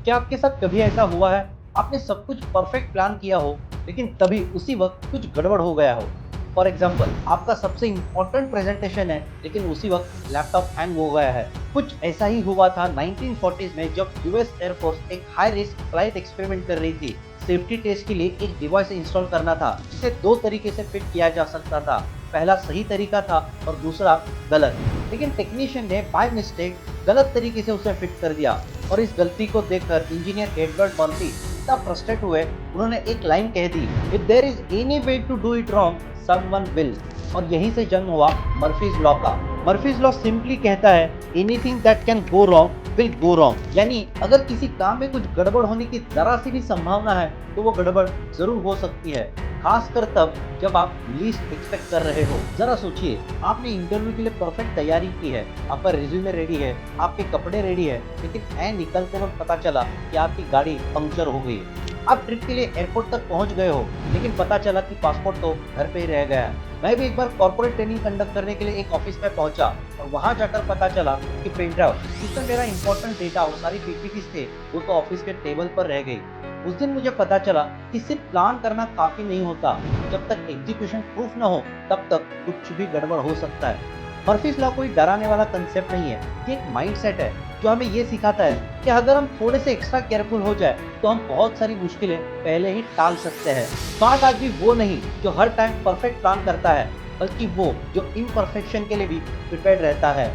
क्या आपके साथ कभी ऐसा हुआ है, आपने सब कुछ परफेक्ट प्लान किया हो, लेकिन तभी उसी वक़्त कुछ गड़बड़ हो गया हो? फॉर एग्ज़ाम्पल आपका सबसे इम्पोर्टेंट प्रेज़ेंटेशन है, लेकिन उसी वक़्त लैपटॉप हैंग हो गया है। कुछ ऐसा ही हुआ था 1940s में जब यूएस एयर फोर्स एक हाई रिस्क फ्लाइट एक्सपेरिमेंट कर रही थी। सेफ्टी टेस्ट के लिए एक डिवाइस इंस्टॉल करना था, जिसे 2 तरीके से फिट किया जा सकता था। पहला सही तरीका था और दूसरा गलत। लेकिन टेक्नीशियन ने बाय मिस्टेक गलत तरीके से उसे फिट कर दिया। और इस गलती को देखकर इंजीनियर एडवर्ड मर्फी इतना फ्रस्ट्रेट हुए, उन्होंने एक लाइन कह दी, if there is any way to do it wrong, someone will. और यहीं से जन्म हुआ मर्फीज लॉ का। मर्फीज लॉ सिंपली कहता है, anything that can go wrong will go wrong. यानी अगर किसी काम में कुछ गड़बड़ होने की जरा सी भी संभावना है, तो वो गड़बड़ जरूर हो सकती है, खासकर तब जब आप लीस्ट एक्सपेक्ट कर रहे हो। जरा सोचिए, आपने इंटरव्यू के लिए परफेक्ट तैयारी की है, आपका रिज्यूमे रेडी है, आपके कपड़े रेडी है, लेकिन ऐ निकलते वक्त पता चला कि आपकी गाड़ी पंक्चर हो गई। आप ट्रिप के लिए एयरपोर्ट तक पहुंच गए हो, लेकिन पता चला कि पासपोर्ट तो घर पे ही रह गया है। मैं भी एक बार कॉर्पोरेट ट्रेनिंग कंडक्ट करने के लिए एक ऑफिस में पहुंचा, और वहां जाकर पता चला कि पेन ड्राइव जिसमें मेरा इंपॉर्टेंट डेटा और सारी पीपीटीज थे, वो तो ऑफिस के टेबल पर रह गई। उस दिन मुझे पता चला कि सिर्फ प्लान करना काफी नहीं होता, जब तक एग्जीक्यूशन प्रूफ न हो तब तक कुछ भी गड़बड़ हो सकता है। मर्फीज लॉ कोई डराने वाला कंसेप्ट नहीं है, ये एक माइंडसेट है जो हमें ये सिखाता है कि अगर हम थोड़े से एक्स्ट्रा केयरफुल हो जाए, तो हम बहुत सारी मुश्किलें पहले ही टाल सकते हैं। स्मार्ट आदमी वो नहीं जो हर टाइम परफेक्ट प्लान करता है, बल्कि वो जो इम्परफेक्शन के लिए भी प्रिपेयर्ड रहता है।